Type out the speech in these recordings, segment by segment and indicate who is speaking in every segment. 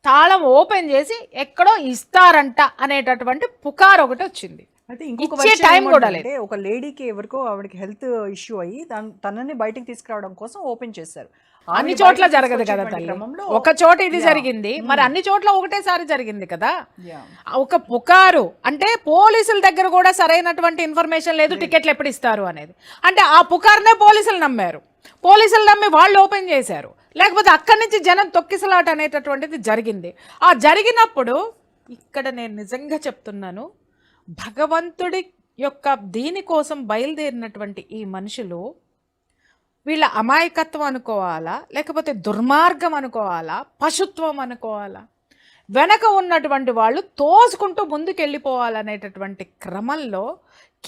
Speaker 1: తాళం ఓపెన్ చేసి ఎక్కడో ఇస్తారంట అనేటటువంటి పుకార్ ఒకటి వచ్చింది.
Speaker 2: అయితే ఇంకొక
Speaker 1: ఇచ్చే
Speaker 2: విషయం
Speaker 1: టైం కూడా
Speaker 2: ఏమంటే ఒక లేడీకి ఎవరికో ఆవిడకి హెల్త్ ఇష్యూ అయ్యి తనని బయటికి తీసుకురావడం కోసం ఓపెన్ చేశారు.
Speaker 1: అన్ని చోట్ల జరగదు కదా తల్లి, ఒక చోట ఇది జరిగింది, మరి అన్ని చోట్ల ఒకటేసారి జరిగింది కదా. ఒక పుకారు అంటే పోలీసుల దగ్గర కూడా సరైనటువంటి ఇన్ఫర్మేషన్ లేదు టికెట్లు ఎప్పుడు ఇస్తారు అనేది. అంటే ఆ పుకారునే పోలీసులు నమ్మారు, పోలీసులు నమ్మి వాళ్ళు ఓపెన్ చేశారు, లేకపోతే అక్కడి నుంచి జనం తొక్కిసలాట అనేటటువంటిది జరిగింది. ఆ జరిగినప్పుడు ఇక్కడ నేను నిజంగా చెప్తున్నాను, భగవంతుడి యొక్క దీనికోసం బయలుదేరినటువంటి ఈ మనుషులు వీళ్ళ అమాయకత్వం అనుకోవాలా, లేకపోతే దుర్మార్గం అనుకోవాలా, పశుత్వం అనుకోవాలా, వెనక ఉన్నటువంటి వాళ్ళు తోసుకుంటూ ముందుకెళ్ళిపోవాలనేటటువంటి క్రమంలో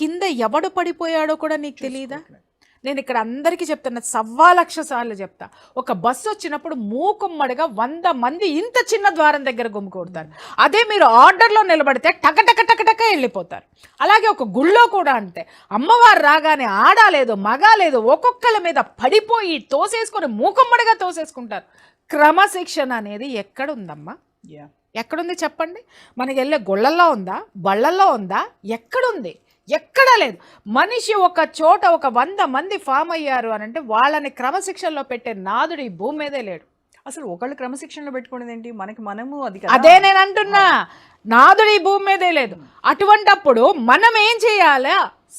Speaker 1: కింద ఎవడు పడిపోయాడో కూడా నీకు తెలియదా? నేను ఇక్కడ అందరికీ చెప్తున్నా, 1,00,000 సార్లు చెప్తా, ఒక బస్సు వచ్చినప్పుడు మూకుమ్మడిగా 100 మంది ఇంత చిన్న ద్వారం దగ్గర గుమ్మికూడతారు. అదే మీరు ఆర్డర్లో నిలబడితే టకటక టకటక వెళ్ళిపోతారు. అలాగే ఒక గుళ్ళో కూడా అంతే, అమ్మవారు రాగానే ఆడాలేదు మగాలేదు ఒక్కొక్కళ్ళ మీద పడిపోయి తోసేసుకొని మూకుమ్మడిగా తోసేసుకుంటారు. క్రమశిక్షణ అనేది ఎక్కడుందమ్మా? ఎక్కడుంది చెప్పండి? మనకి వెళ్ళే గుళ్ళల్లో ఉందా, బళ్ళల్లో ఉందా? ఎక్కడుంది? ఎక్కడా లేదు. మనిషి ఒక చోట ఒక 100 మంది ఫామ్ అయ్యారు అని అంటే వాళ్ళని క్రమశిక్షణలో పెట్టే నాదుడు ఈ భూమి మీదే లేడు.
Speaker 2: అసలు ఒకళ్ళు క్రమశిక్షణలో పెట్టుకునేది ఏంటి? మనము అది
Speaker 1: అదే నేను అంటున్నా, నాదుడు ఈ భూమి మీదే లేదు. అటువంటప్పుడు మనం ఏం చేయాలి?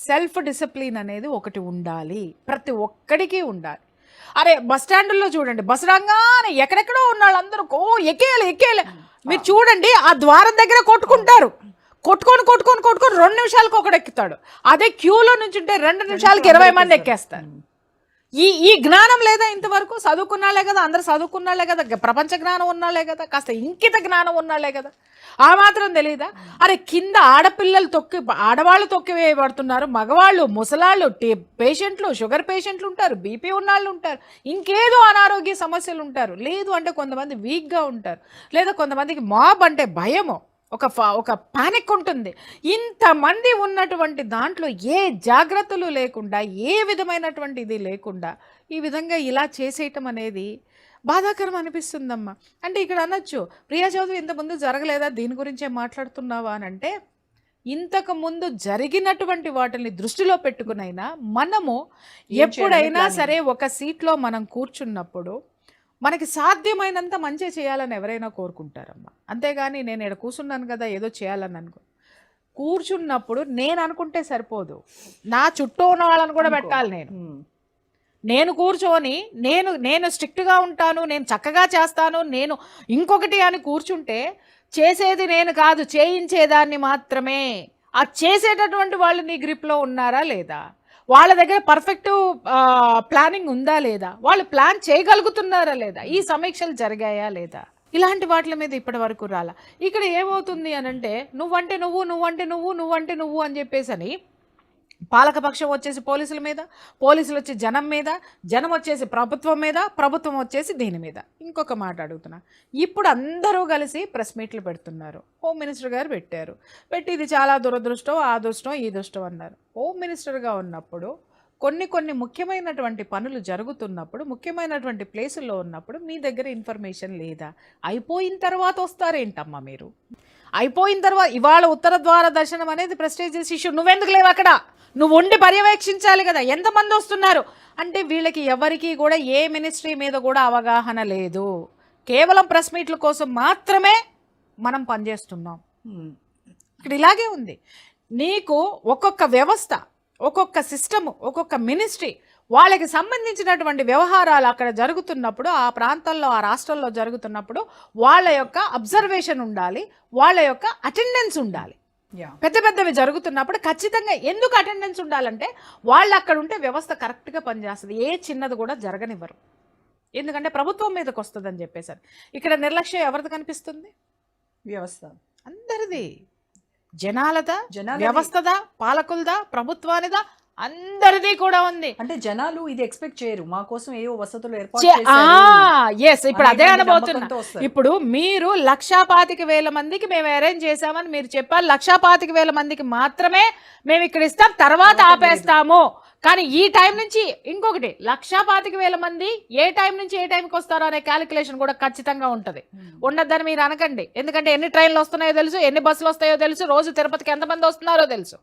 Speaker 1: సెల్ఫ్ డిసిప్లిన్ అనేది ఒకటి ఉండాలి, ప్రతి ఒక్కడికి ఉండాలి. అరే బస్ స్టాండ్లో చూడండి, బస్ రంగానే ఎక్కడెక్కడో ఉన్న వాళ్ళందరూ ఎక్కేయాలి. మీరు చూడండి, ఆ ద్వారం దగ్గర కొట్టుకుంటారు, కొట్టుకొని 2 నిమిషాలకు ఒకడు ఎక్కుతాడు. అదే క్యూలో నుంచి ఉంటే 2 నిమిషాలకి 20 మంది ఎక్కేస్తారు. ఈ జ్ఞానం లేదా? ఇంతవరకు చదువుకున్నాలే కదా, అందరు చదువుకున్నాలే కదా, ప్రపంచ జ్ఞానం ఉన్నాలే కదా, కాస్త ఇంకిత జ్ఞానం ఉన్నాలే కదా, ఆ మాత్రం తెలీదా? అరే కింద ఆడవాళ్ళు తొక్కి వేయబడుతున్నారు, మగవాళ్ళు, ముసలాళ్ళు, పేషెంట్లు, షుగర్ పేషెంట్లు ఉంటారు, బీపీ ఉన్నవాళ్ళు ఉంటారు, ఇంకేదో అనారోగ్య సమస్యలు ఉంటారు. లేదు అంటే కొంతమంది వీక్గా ఉంటారు, లేదా కొంతమందికి మాబ్ అంటే భయము, ఒక పానిక్ ఉంటుంది. ఇంతమంది ఉన్నటువంటి దాంట్లో ఏ జాగ్రత్తలు లేకుండా, ఏ విధమైనటువంటి ఇది లేకుండా ఈ విధంగా ఇలా చేసేయటం అనేది బాధాకరం అనిపిస్తుందమ్మా. అంటే ఇక్కడ అనొచ్చు, ప్రియా చౌదరి ఇంతకుముందు జరగలేదా, దీని గురించే మాట్లాడుతున్నావా అని అంటే, ఇంతకు ముందు జరిగినటువంటి వాటిని దృష్టిలో పెట్టుకునైనా మనము ఎప్పుడైనా సరే ఒక సీట్లో మనం కూర్చున్నప్పుడు మనకి సాధ్యమైనంత మంచి చేయాలని ఎవరైనా కోరుకుంటారమ్మా. అంతేగాని నేను ఇక్కడ కూర్చున్నాను కదా ఏదో చేయాలని కూర్చున్నప్పుడు నేను అనుకుంటే సరిపోదు, నా చుట్టూ ఉన్న వాళ్ళని కూడా పెట్టాలి. నేను కూర్చొని నేను స్ట్రిక్ట్గా ఉంటాను, నేను చక్కగా చేస్తాను, నేను ఇంకొకటి అని కూర్చుంటే చేసేది నేను కాదు, చేయించేదాన్ని మాత్రమే. ఆ చేసేటటువంటి వాళ్ళు నీ గ్రిప్లో ఉన్నారా లేదా, వాళ్ళ దగ్గర పర్ఫెక్ట్ ప్లానింగ్ ఉందా లేదా, వాళ్ళు ప్లాన్ చేయగలుగుతున్నారా లేదా, ఈ సమీక్షలు జరిగాయా లేదా, ఇలాంటి వాటి మీద ఇప్పటి వరకు రాలా. ఇక్కడ ఏమవుతుంది అని అంటే, నువ్వంటే నువ్వు అని చెప్పేసి పాలకపక్షం వచ్చేసి పోలీసుల మీద, పోలీసులు వచ్చి జనం మీద, జనం వచ్చేసి ప్రభుత్వం మీద, ప్రభుత్వం వచ్చేసి దీని మీద. ఇంకొక మాట అడుగుతున్నా, ఇప్పుడు అందరూ కలిసి ప్రెస్ మీట్లు పెడుతున్నారు, హోమ్ మినిస్టర్ గారు పెట్టి ఇది చాలా దురదృష్టం, ఆ దృష్టం ఈ దృష్టం అన్నారు. హోమ్ మినిస్టర్గా ఉన్నప్పుడు కొన్ని ముఖ్యమైనటువంటి పనులు జరుగుతున్నప్పుడు, ముఖ్యమైనటువంటి ప్లేసుల్లో ఉన్నప్పుడు మీ దగ్గర ఇన్ఫర్మేషన్ లేదా? అయిపోయిన తర్వాత వస్తారేంటమ్మా మీరు? అయిపోయిన తర్వాత ఇవాళ ఉత్తర ద్వార దర్శనం అనేది ప్రెస్టీజియస్ ఇష్యూ, నువ్వెందుకు లేవు అక్కడ? నువ్వు ఉండి పర్యవేక్షించాలి కదా, ఎంతమంది వస్తున్నారు అంటే. వీళ్ళకి ఎవరికి కూడా ఏ మినిస్ట్రీ మీద కూడా అవగాహన లేదు, కేవలం ప్రెస్ మీట్ల కోసం మాత్రమే మనం పనిచేస్తున్నాం. ఇక్కడ ఇలాగే ఉంది. నీకు ఒక్కొక్క వ్యవస్థ, ఒక్కొక్క సిస్టము, ఒక్కొక్క మినిస్ట్రీ, వాళ్ళకి సంబంధించినటువంటి వ్యవహారాలు అక్కడ జరుగుతున్నప్పుడు, ఆ ప్రాంతాల్లో ఆ రాష్ట్రంలో జరుగుతున్నప్పుడు వాళ్ళ యొక్క అబ్జర్వేషన్ ఉండాలి, వాళ్ళ యొక్క అటెండెన్స్ ఉండాలి. పెద్దవి జరుగుతున్నప్పుడు ఖచ్చితంగా ఎందుకు అటెండెన్స్ ఉండాలంటే, వాళ్ళు అక్కడ ఉంటే వ్యవస్థ కరెక్ట్గా పనిచేస్తుంది, ఏ చిన్నది కూడా జరగనివ్వరు. ఎందుకంటే ప్రభుత్వం మీదకి వస్తుందని చెప్పేసారు. ఇక్కడ నిర్లక్ష్యం ఎవరిది కనిపిస్తుంది?
Speaker 2: వ్యవస్థ
Speaker 1: అందరిది. జనాలదా, వ్యవస్థదా, పాలకులదా, ప్రభుత్వానిదా, అందరిది కూడా ఉంది.
Speaker 2: అంటే జనాలు ఇది ఎక్స్పెక్ట్ చేయరు, మా కోసం ఏవో వసతులు ఏర్పాటు
Speaker 1: ఇప్పుడు అదే అనబోతున్నా. ఇప్పుడు మీరు 1,25,000 మందికి మేము అరేంజ్ చేసామని మీరు చెప్పారు, 1,25,000 మందికి మాత్రమే మేము ఇక్కడ ఇస్తాం, తర్వాత ఆపేస్తాము. కానీ ఈ టైం నుంచి ఇంకొకటి 1,25,000 మంది ఏ టైం నుంచి ఏ టైంకి వస్తారో అనే క్యాలిక్యులేషన్ కూడా ఖచ్చితంగా ఉంటుంది. ఉండద్దని మీరు అనకండి, ఎందుకంటే ఎన్ని ట్రైన్లు వస్తున్నాయో తెలుసు, ఎన్ని బస్సులు వస్తాయో తెలుసు, రోజు తిరుపతికి ఎంతమంది వస్తున్నారో తెలుసు.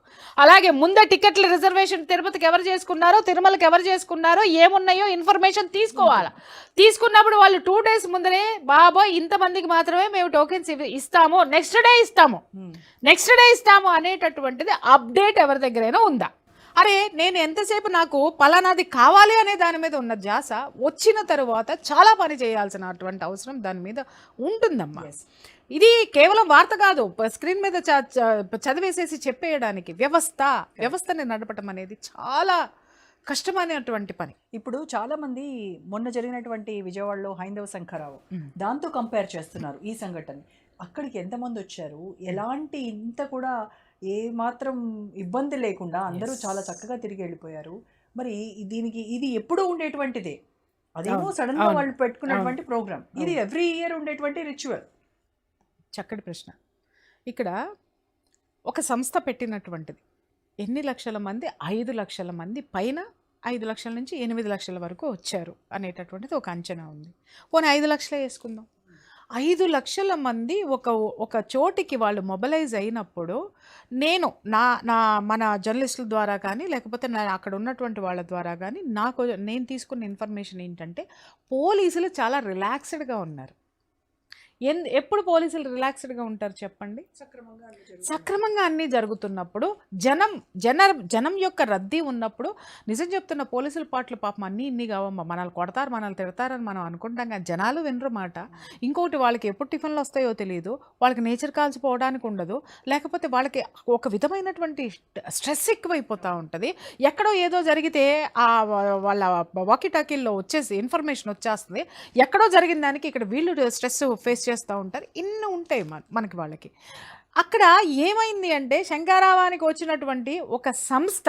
Speaker 1: అలాగే ముందే టికెట్ల రిజర్వేషన్ తిరుపతికి ఎవరు చేసుకున్నారో, తిరుమలకి ఎవరు చేసుకున్నారో, ఏమున్నాయో ఇన్ఫర్మేషన్ తీసుకోవాలి. తీసుకున్నప్పుడు వాళ్ళు 2 days ముందరే బాబోయ్ ఇంతమందికి మాత్రమే మేము టోకెన్స్ ఇస్తాము, నెక్స్ట్ డే ఇస్తాము అనేటటువంటిది అప్డేట్ ఎవరి దగ్గరైనా ఉందా? అరే నేను ఎంతసేపు నాకు పలానాది కావాలి అనే దాని మీద ఉన్న ధ్యాస వచ్చిన తరువాత చాలా పని చేయాల్సినటువంటి అవసరం దాని మీద ఉంటుందమ్మా. ఇది కేవలం వార్త కాదు, స్క్రీన్ మీద చదివేసేసి చెప్పేయడానికి. వ్యవస్థని నడపటం అనేది చాలా కష్టమైనటువంటి పని.
Speaker 2: ఇప్పుడు చాలా మంది మొన్న జరిగినటువంటి విజయవాడలో హైందవ శంఖరావు దాంతో కంపేర్ చేస్తున్నారు ఈ సంఘటన. అక్కడికి ఎంతమంది వచ్చారు, ఎలాంటి ఇంత కూడా ఏ మాత్రం ఇబ్బంది లేకుండా అందరూ చాలా చక్కగా తిరిగి వెళ్ళిపోయారు. మరి దీనికి ఇది ఎప్పుడూ ఉండేటువంటిదే, అదేమో సడన్ గా వాళ్ళు పెట్టుకున్నటువంటి ప్రోగ్రామ్. ఇది ఎవ్రీ ఇయర్ ఉండేటువంటి రిచువల్.
Speaker 1: చక్కటి ప్రశ్న. ఇక్కడ ఒక సంస్థ పెట్టినటువంటిది ఎన్ని లక్షల మంది, 5 లక్షల మంది పైన, 5 లక్షల నుంచి 8 లక్షల వరకు వచ్చారు అనేటటువంటిది ఒక అంచనా ఉంది. పోనీ 5 లక్షలే వేసుకుందాం. 5 లక్షల మంది ఒక చోటికి వాళ్ళు మొబలైజ్ అయినప్పుడు నేను మన జర్నలిస్టుల ద్వారా కానీ లేకపోతే అక్కడ ఉన్నటువంటి వాళ్ళ ద్వారా కానీ నేను తీసుకున్న ఇన్ఫర్మేషన్ ఏంటంటే పోలీసులు చాలా రిలాక్స్డ్గా ఉన్నారు. ఎప్పుడు పోలీసులు రిలాక్స్డ్గా ఉంటారు చెప్పండి? సక్రమంగా అన్నీ జరుగుతున్నప్పుడు, జనం యొక్క రద్దీ ఉన్నప్పుడు. నిజం చెప్తున్న పోలీసుల పాటలు పాపం ఇన్ని కావమ్మా. మనల్ని కొడతారు, మనల్ని తిడతారని మనం అనుకుంటాం కానీ జనాలు వినరు మాట. ఇంకొకటి, వాళ్ళకి ఎప్పుడు టిఫిన్లు వస్తాయో తెలియదు, వాళ్ళకి నేచర్ కాల్స్ పోవడానికి ఉండదు, లేకపోతే వాళ్ళకి ఒక విధమైనటువంటి స్ట్రెస్ ఎక్కువైపోతూ ఉంటుంది. ఎక్కడో ఏదో జరిగితే వాళ్ళ వాకీ టాకీల్లో వచ్చేసి ఇన్ఫర్మేషన్ వచ్చేస్తుంది, ఎక్కడో జరిగిన దానికి ఇక్కడ వీళ్ళు స్ట్రెస్ ఫేస్ చేస్తూ ఉంటారు. ఇన్ని ఉంటాయి మనకి వాళ్ళకి. అక్కడ ఏమైంది అంటే శంఖారావానికి వచ్చినటువంటి ఒక సంస్థ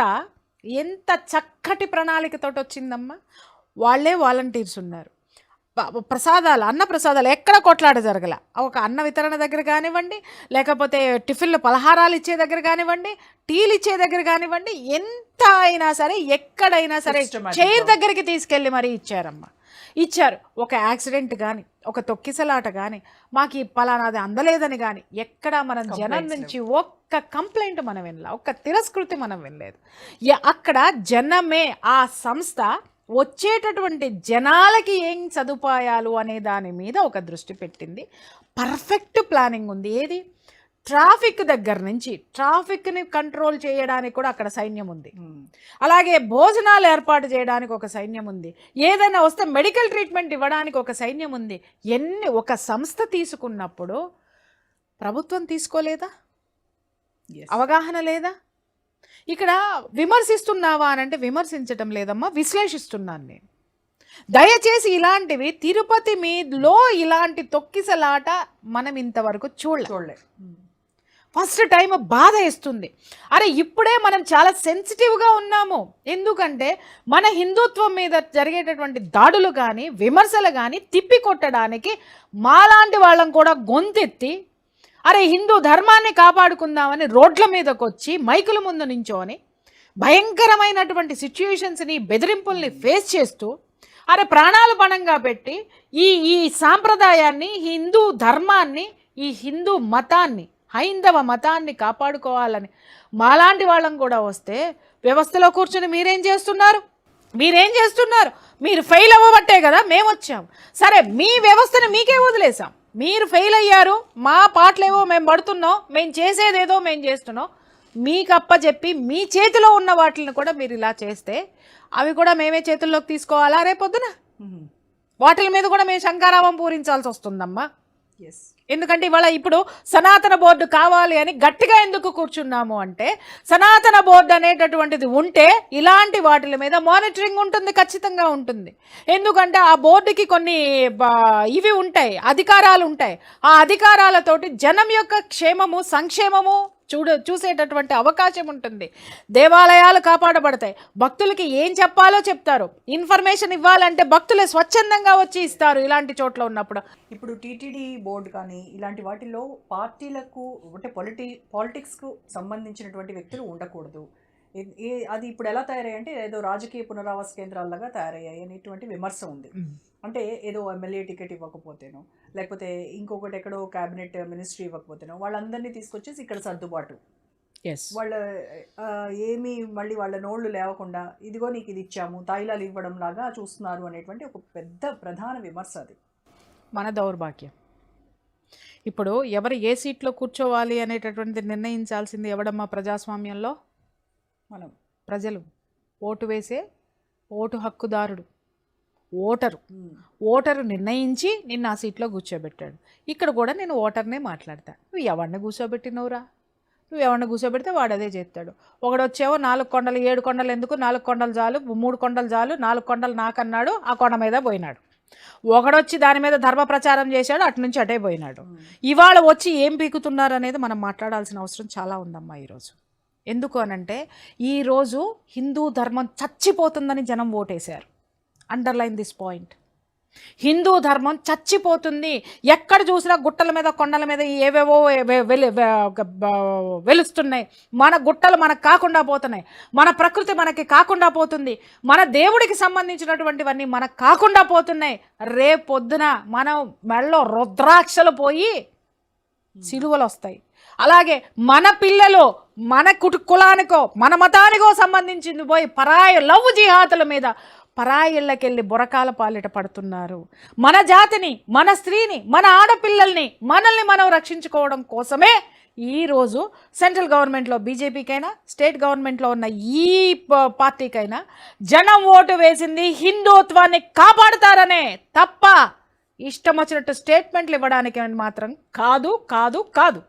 Speaker 1: ఎంత చక్కటి ప్రణాళికతో వచ్చిందమ్మా. వాళ్ళే వాలంటీర్స్ ఉన్నారు. అన్న ప్రసాదాలు ఎక్కడ కొట్లాట జరగల. ఒక అన్న వితరణ దగ్గర కానివ్వండి, లేకపోతే టిఫిన్లు పలహారాలు ఇచ్చే దగ్గర కానివ్వండి, టీలు ఇచ్చే దగ్గర కానివ్వండి, ఎంత అయినా సరే ఎక్కడైనా సరే చైర్ దగ్గరికి తీసుకెళ్ళి మరీ ఇచ్చారు. ఒక యాక్సిడెంట్ కానీ, ఒక తొక్కిసలాట కానీ, మాకు ఈ పలానాది అందలేదని కానీ ఎక్కడ మనం జనం నుంచి ఒక్క కంప్లైంట్ మనం వినలే, ఒక్క తిరస్కృతి మనం వినలేదు. అక్కడ జనమే ఆ సంస్థ వచ్చేటటువంటి జనాలకి ఏం సదుపాయాలు అనే దాని మీద ఒక దృష్టి పెట్టింది. పర్ఫెక్ట్ ప్లానింగ్ ఉంది. ఏది? ట్రాఫిక్ దగ్గర నుంచి ట్రాఫిక్ని కంట్రోల్ చేయడానికి కూడా అక్కడ సైన్యం ఉంది. అలాగే భోజనాలు ఏర్పాటు చేయడానికి ఒక సైన్యం ఉంది. ఏదైనా వస్తే మెడికల్ ట్రీట్మెంట్ ఇవ్వడానికి ఒక సైన్యం ఉంది. ఒక సంస్థ తీసుకున్నప్పుడు ప్రభుత్వం తీసుకోలేదా? అవగాహన లేదా? ఇక్కడ విమర్శిస్తున్నావా అనంటే విమర్శించటం లేదమ్మా, విశ్లేషిస్తున్నాను నేను. దయచేసి ఇలాంటివి తిరుపతి మీదలో ఇలాంటి తొక్కిసలాట మనం ఇంతవరకు చూడలే. ఫస్ట్ టైం బాధ వేస్తుంది. అరే ఇప్పుడే మనం చాలా సెన్సిటివ్గా ఉన్నాము. ఎందుకంటే మన హిందుత్వం మీద జరిగేటటువంటి దాడులు కానీ విమర్శలు కానీ తిప్పి కొట్టడానికి మాలాంటి వాళ్ళం కూడా గొంతెత్తి అరే హిందూ ధర్మాన్ని కాపాడుకుందామని రోడ్ల మీదకి వచ్చి మైకుల ముందు నించోని భయంకరమైనటువంటి సిచ్యుయేషన్స్ని, బెదిరింపుల్ని ఫేస్ చేస్తూ అరే ప్రాణాలు పణంగా పెట్టి ఈ సాంప్రదాయాన్ని, హిందూ ధర్మాన్ని, ఈ హిందూ మతాన్ని, హైందవ మతాన్ని కాపాడుకోవాలని మాలాంటి వాళ్ళం కూడా వస్తే వ్యవస్థలో కూర్చొని మీరేం చేస్తున్నారు? మీరు ఫెయిల్ అవ్వబట్టే కదా మేము వచ్చాం. సరే మీ వ్యవస్థను మీకే వదిలేసాం. మీరు ఫెయిల్ అయ్యారు, మా పాటలేవో మేము పడుతున్నాం, మేము చేసేదేదో మేము చేస్తున్నాం. మీకు అప్పచెప్పి మీ చేతిలో ఉన్న వాటిని కూడా మీరు ఇలా చేస్తే అవి కూడా మేమే చేతుల్లోకి తీసుకోవాలా రేపొద్దున? వాటి మీద కూడా మేము శంఖారావం పూరించాల్సి వస్తుందమ్మా. ఎందుకంటే ఇప్పుడు సనాతన బోర్డు కావాలి అని గట్టిగా ఎందుకు కూర్చున్నాము అంటే, సనాతన బోర్డు అనేటటువంటిది ఉంటే ఇలాంటి వాటి మీద మానిటరింగ్ ఉంటుంది, ఖచ్చితంగా ఉంటుంది. ఎందుకంటే ఆ బోర్డుకి కొన్ని ఇవి ఉంటాయి, అధికారాలు ఉంటాయి. ఆ అధికారాలతోటి జనం యొక్క క్షేమము, సంక్షేమము చూసేటటువంటి అవకాశం ఉంటుంది. దేవాలయాలు కాపాడబడతాయి. భక్తులకి ఏం చెప్పాలో చెప్తారు. ఇన్ఫర్మేషన్ ఇవ్వాలంటే భక్తులే స్వచ్ఛందంగా వచ్చి ఇస్తారు ఇలాంటి చోట్ల ఉన్నప్పుడు.
Speaker 2: ఇప్పుడు టీటీడీ బోర్డు కానీ ఇలాంటి వాటిల్లో పార్టీలకు అంటే పాలిటిక్స్కు సంబంధించినటువంటి వ్యక్తులు ఉండకూడదు. అది ఇప్పుడు ఎలా తయారయ్యాయి అంటే ఏదో రాజకీయ పునరావాస కేంద్రాల్లాగా తయారయ్యాయి అనేటువంటి విమర్శ ఉంది. అంటే ఏదో ఎమ్మెల్యే టికెట్ ఇవ్వకపోతేనో, లేకపోతే ఇంకొకటి ఎక్కడో క్యాబినెట్ మినిస్ట్రీ ఇవ్వకపోతేనో వాళ్ళందరినీ తీసుకొచ్చేసి ఇక్కడ సర్దుబాటు.
Speaker 1: ఎస్.
Speaker 2: వాళ్ళ ఏమీ మళ్ళీ వాళ్ళ నోళ్ళు లేవకుండా ఇదిగో నీకు ఇది ఇచ్చాము, తాయిలాలు ఇవ్వడం లాగా చూస్తున్నారు అనేటువంటి ఒక పెద్ద ప్రధాన విమర్శ అది.
Speaker 1: మన దౌర్భాగ్యం. ఇప్పుడు ఎవరు ఏ సీట్లో కూర్చోవాలి అనేటటువంటిది నిర్ణయించాల్సింది ఎవడమ్మా ప్రజాస్వామ్యంలో?
Speaker 2: మనం
Speaker 1: ప్రజలు. ఓటు వేసే ఓటు హక్కుదారుడు ఓటరు నిర్ణయించి నిన్ను ఆ సీట్లో కూర్చోబెట్టాడు. ఇక్కడ కూడా నేను ఓటర్నే మాట్లాడతా. నువ్వు ఎవరిని కూర్చోబెట్టినవురా? నువ్వు ఎవరిని కూర్చోబెడితే వాడు అదే చేస్తాడు. ఒకడొచ్చేవో 4 కొండలు 7 కొండలు ఎందుకు, 4 కొండలు చాలు, 3 కొండలు చాలు, 4 కొండలు నాకన్నాడు, ఆ కొండ మీద పోయినాడు. ఒకడొచ్చి దాని మీద ధర్మ ప్రచారం చేశాడు, అటు నుంచి అటే పోయినాడు. ఇవాళ వచ్చి ఏం పీకుతున్నారు అనేది మనం మాట్లాడాల్సిన అవసరం చాలా ఉందమ్మా ఈరోజు. ఎందుకు అనంటే ఈరోజు హిందూ ధర్మం చచ్చిపోతుందని జనం ఓటేశారు. Underline this point. హిందూ ధర్మం చచ్చిపోతుంది. ఎక్కడ చూసినా గుట్టల మీద కొండల మీద ఏవేవో వెలుస్తున్నాయి. మన గుట్టలు మనకు కాకుండా పోతున్నాయి, మన ప్రకృతి మనకి కాకుండా పోతుంది, మన దేవుడికి సంబంధించినటువంటివన్నీ మనకు కాకుండా పోతున్నాయి. రేపొద్దున మనం మెడలో రుద్రాక్షలు పోయి సిలువలు వస్తాయి. అలాగే మన పిల్లలు మన కులానికో మన మతానికో సంబంధించింది పోయి పరాయి లవ్ జిహాదుల మీద పరాయిళ్ళకెళ్ళి బొరకాల పాలిట పడుతున్నారు. మన జాతిని, మన స్త్రీని, మన ఆడపిల్లల్ని, మనల్ని మనం రక్షించుకోవడం కోసమే ఈరోజు సెంట్రల్ గవర్నమెంట్లో బీజేపీకైనా స్టేట్ గవర్నమెంట్లో ఉన్న ఈ పార్టీకైనా జనం ఓటు వేసింది హిందుత్వాన్ని కాపాడుతారనే తప్ప ఇష్టం వచ్చినట్టు స్టేట్మెంట్లు ఇవ్వడానికి మాత్రం కాదు కాదు కాదు.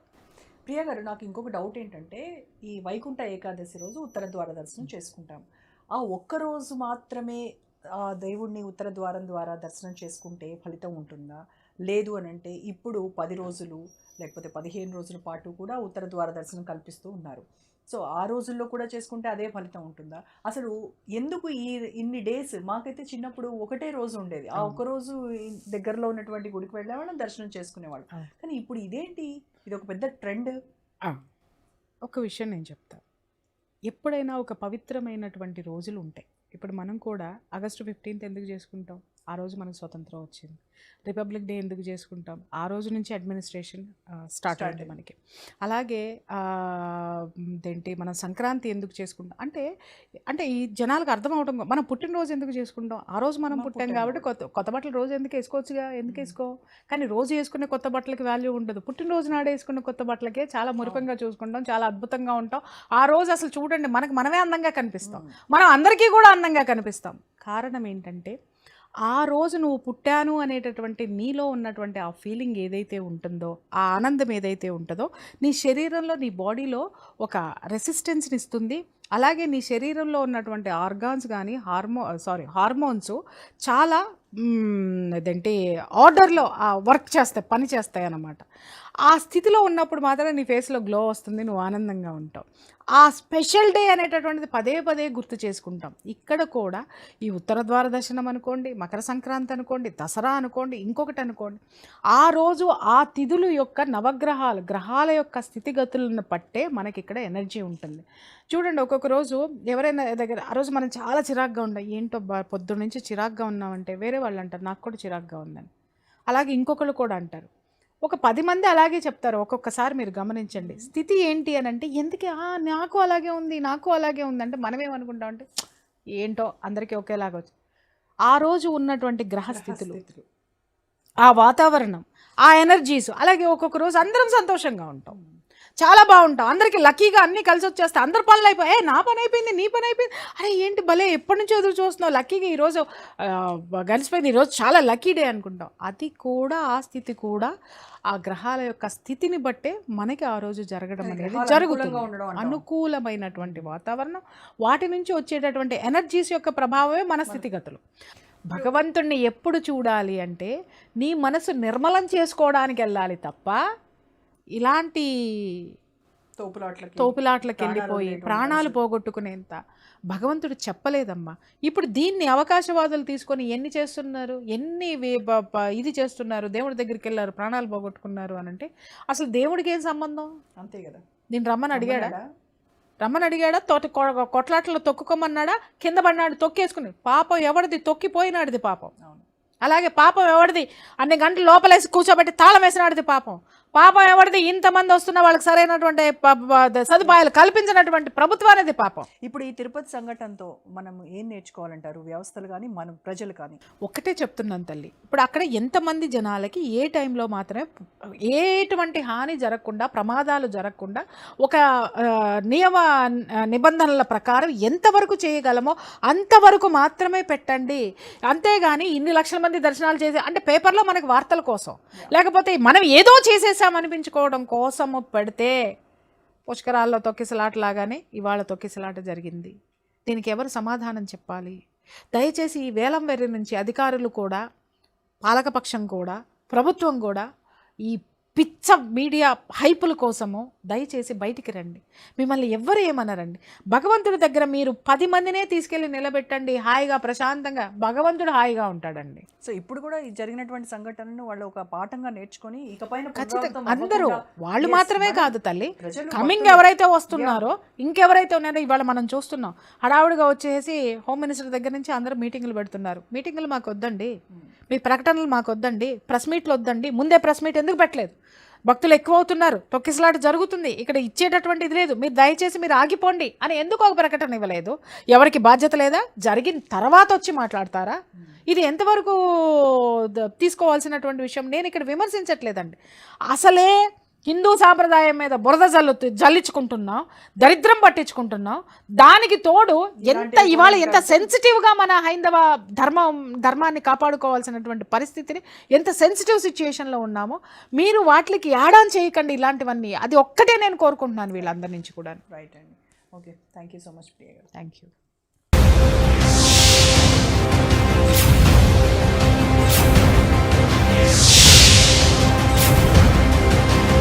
Speaker 2: ప్రియ గారు, నాకు ఇంకొక డౌట్ ఏంటంటే, ఈ వైకుంఠ ఏకాదశి రోజు ఉత్తర ద్వార దర్శనం చేసుకుంటాం. ఆ ఒక్కరోజు మాత్రమే ఆ దేవుణ్ణి ఉత్తర ద్వారం ద్వారా దర్శనం చేసుకుంటే ఫలితం ఉంటుందా? లేదు అని అంటే ఇప్పుడు 10 రోజులు లేకపోతే 15 రోజుల పాటు కూడా ఉత్తర ద్వార దర్శనం కల్పిస్తూ ఉన్నారు. సో ఆ రోజుల్లో కూడా చేసుకుంటే అదే ఫలితం ఉంటుందా? అసలు ఎందుకు ఇన్ని డేస్? మాకైతే చిన్నప్పుడు ఒకటే రోజు ఉండేది. ఆ ఒక రోజు దగ్గరలో ఉన్నటువంటి గుడికి వెళ్ళేవాళ్ళం, దర్శనం చేసుకునేవాళ్ళం. కానీ ఇప్పుడు ఇదేంటి? ఇది ఒక పెద్ద ట్రెండ్.
Speaker 1: ఒక విషయం నేను చెప్తా. ఎప్పుడైనా ఒక పవిత్రమైనటువంటి రోజులు ఉంటాయి. ఇప్పుడు మనం కూడా ఆగస్టు 15th ఎందుకు చేసుకుంటాం? ఆ రోజు మనకు స్వతంత్రం వచ్చింది. రిపబ్లిక్ డే ఎందుకు చేసుకుంటాం? ఆ రోజు నుంచి అడ్మినిస్ట్రేషన్ స్టార్ట్ అయింది మనకి. అలాగే ఏంటి మనం సంక్రాంతి ఎందుకు చేసుకుంటాం అంటే ఈ జనాలకు అర్థం అవడం, మనం పుట్టినరోజు ఎందుకు చేసుకుంటాం? ఆ రోజు మనం పుట్టాం కాబట్టి కొత్త బట్టలు రోజు ఎందుకు వేసుకోవచ్చుగా, ఎందుకు వేసుకో? కానీ రోజు వేసుకునే కొత్త బట్టలకి వాల్యూ ఉండదు. పుట్టినరోజు నాడే వేసుకునే కొత్త బట్టలకే చాలా మురిపంగా చూసుకుంటాం, చాలా అద్భుతంగా ఉంటాం. ఆ రోజు అసలు చూడండి, మనమే అందంగా కనిపిస్తాం, మనం అందరికీ కూడా అందంగా కనిపిస్తాం. కారణం ఏంటంటే ఆ రోజు నువ్వు పుట్టాను అనేటటువంటి నీలో ఉన్నటువంటి ఆ ఫీలింగ్ ఏదైతే ఉంటుందో, ఆ ఆనందం ఏదైతే ఉంటుందో నీ శరీరంలో, నీ బాడీలో ఒక రెసిస్టెన్స్ని ఇస్తుంది. అలాగే నీ శరీరంలో ఉన్నటువంటి ఆర్గాన్స్ కానీ హార్మోన్స్ చాలా అదేంటి ఆర్డర్లో వర్క్ చేస్తాయి, పని చేస్తాయి అన్నమాట. ఆ స్థితిలో ఉన్నప్పుడు మాత్రం నీ ఫేస్లో గ్లో వస్తుంది, నువ్వు ఆనందంగా ఉంటావు. ఆ స్పెషల్ డే అనేటటువంటిది పదే పదే గుర్తు చేసుకుంటాం. ఇక్కడ కూడా ఈ ఉత్తర ద్వార దర్శనం అనుకోండి, మకర సంక్రాంతి అనుకోండి, దసరా అనుకోండి, ఇంకొకటి అనుకోండి, ఆ రోజు ఆ తిథులు యొక్క గ్రహాల యొక్క స్థితిగతులను పట్టే మనకి ఇక్కడ ఎనర్జీ ఉంటుంది. చూడండి, ఒక్కొక్క రోజు ఎవరైనా దగ్గర ఆ రోజు మనం చాలా చిరాగ్గా ఉంటాం. ఏంటో పొద్దున్న నుంచి చిరాగ్గా ఉన్నామంటే వేరే వాళ్ళు అంటారు నాకు కూడా చిరాగ్గా ఉందని. అలాగే ఇంకొకళ్ళు కూడా అంటారు. ఒక 10 మంది అలాగే చెప్తారు. ఒక్కొక్కసారి మీరు గమనించండి. స్థితి ఏంటి అని అంటే ఎందుకే నాకు అలాగే ఉంది, నాకు అలాగే ఉంది అంటే మనం ఏమనుకుంటాం అంటే ఏంటో అందరికీ ఒకేలాగా వచ్చి ఆ రోజు ఉన్నటువంటి గ్రహస్థితులు, ఆ వాతావరణం, ఆ ఎనర్జీస్, అలాగే ఒక్కొక్క రోజు అందరం సంతోషంగా ఉంటాం, చాలా బాగుంటాం, అందరికీ లక్కీగా అన్నీ కలిసి వచ్చేస్తాయి, అందరు పనులు అయిపోయి నా పని అయిపోయింది, నీ పని అయిపోయింది, అరే ఏంటి భలే ఎప్పటి నుంచో ఎదురు చూస్తున్నావు, లక్కీగా ఈరోజు గడిచిపోయింది, ఈరోజు చాలా లక్కీ డే అనుకుంటాం. అది కూడా ఆ స్థితి కూడా ఆ గ్రహాల యొక్క స్థితిని బట్టే మనకి ఆ రోజు జరగడం అనేది జరుగుతుంది. అనుకూలమైనటువంటి వాతావరణం, వాటి నుంచి వచ్చేటటువంటి ఎనర్జీస్ యొక్క ప్రభావమే మన స్థితిగతులు. భగవంతుణ్ణి ఎప్పుడు చూడాలి అంటే నీ మనసు నిర్మలం చేసుకోవడానికి వెళ్ళాలి తప్ప ఇలాంటి తోపులాట్లకి వెళ్ళిపోయి ప్రాణాలు పోగొట్టుకునేంత భగవంతుడు చెప్పలేదమ్మా. ఇప్పుడు దీన్ని అవకాశవాదులు తీసుకొని ఎన్ని చేస్తున్నారు, ఎన్ని ఇది చేస్తున్నారు, దేవుడి దగ్గరికి వెళ్ళారు ప్రాణాలు పోగొట్టుకున్నారు అని అంటే అసలు దేవుడికి ఏం సంబంధం?
Speaker 2: అంతే కదా.
Speaker 1: నేను రమ్మని అడిగాడా? రమ్మని అడిగాడా, తోటి కొట్లాటలో తొక్కుకోమన్నాడా, కింద పడినాడు తొక్కేసుకుని. పాపం ఎవరిది, తొక్కిపోయినాడిది పాపం.
Speaker 2: అవును.
Speaker 1: అలాగే పాపం ఎవరిది, అన్ని గంటలు లోపలేసి కూర్చోబెట్టి తాళం వేసినాడిది పాపం. పాపం ఎవరిది, ఇంతమంది వస్తున్న వాళ్ళకి సరైనటువంటి సదుపాయాలు కల్పించినటువంటి ప్రభుత్వానిది పాపం.
Speaker 2: ఇప్పుడు ఈ తిరుపతి సంఘటనతో మనం ఏం నేర్చుకోవాలంటారు, వ్యవస్థలు కానీ మన ప్రజలు కానీ?
Speaker 1: ఒక్కటే చెప్తున్నాను తల్లి, ఇప్పుడు అక్కడ ఎంతమంది జనాలకి ఏ టైంలో మాత్రమే ఎటువంటి హాని జరగకుండా, ప్రమాదాలు జరగకుండా ఒక నియమ నిబంధనల ప్రకారం ఎంతవరకు చేయగలమో అంతవరకు మాత్రమే పెట్టండి. అంతేగాని ఇన్ని లక్షల మంది దర్శనాలు చేసే అంటే పేపర్లో మనకి వార్తల కోసం, లేకపోతే మనం ఏదో చేసేసామనిపించుకోవడం కోసము పెడితే పుష్కరాల్లో తొక్కిసలాటలాగానే ఇవాళ తొక్కిసలాట జరిగింది. దీనికి ఎవరు సమాధానం చెప్పాలి? దయచేసి ఈ వేలం వెర్రి నుంచి అధికారులు కూడా, పాలకపక్షం కూడా, ప్రభుత్వం కూడా ఈ పిచ్చ మీడియా హైపుల కోసము దయచేసి బయటికి రండి. మిమ్మల్ని ఎవ్వరు ఏమన్నారండి? భగవంతుడి దగ్గర మీరు 10 మందినే తీసుకెళ్ళి నిలబెట్టండి, హాయిగా ప్రశాంతంగా ఖచ్చితంగా హాయిగా ఉంటాడండి.
Speaker 2: సో ఇప్పుడు కూడా ఈ జరిగినటువంటి సంఘటనను వాళ్ళు ఒక పాఠంగా నేర్చుకొని ఇకపైన
Speaker 1: అందరూ, వాళ్ళు మాత్రమే కాదు తల్లి, కమింగ్ ఎవరైతే వస్తున్నారో, ఇంకెవరైతే ఉన్నారో ఇవాళ మనం చూస్తున్నాం. హడావుడిగా వచ్చేసి హోమ్ మినిస్టర్ దగ్గర నుంచి అందరూ మీటింగులు పెడుతున్నారు. మీటింగులు మాకు వద్దండి, మీ ప్రకటనలు మాకు వద్దండి, ప్రెస్ మీట్లు వద్దండి. ముందే ప్రెస్ మీట్ ఎందుకు పెట్టలేదు? భక్తులు ఎక్కువ అవుతున్నారు, తొక్కిసలాట జరుగుతుంది, ఇక్కడ ఇచ్చేటటువంటి ఇది లేదు, మీరు దయచేసి మీరు ఆగిపోండి అని ఎందుకు ఒక ప్రకటన ఇవ్వలేదు? ఎవరికి బాధ్యత లేదా? జరిగిన తర్వాత వచ్చి మాట్లాడతారా? ఇది ఎంతవరకు తీసుకోవాల్సినటువంటి విషయం? నేను ఇక్కడ విమర్శించట్లేదండి, అసలే హిందూ సాంప్రదాయం మీద బురద జల్లించుకుంటున్నాం, దరిద్రం పట్టించుకుంటున్నాం. దానికి తోడు ఇవాళ ఎంత సెన్సిటివ్గా మన హైందవ ధర్మాన్ని కాపాడుకోవాల్సినటువంటి పరిస్థితిని, ఎంత సెన్సిటివ్ సిచ్యుయేషన్లో ఉన్నామో మీరు వాటికి యాడ్ ఆన్ చేయకండి ఇలాంటివన్నీ. అది ఒక్కటే నేను కోరుకుంటున్నాను వీళ్ళందరి నుంచి కూడా.
Speaker 2: రైట్ అండి. Okay, thank you so much Priya గారు.
Speaker 1: Thank you.
Speaker 3: Yes.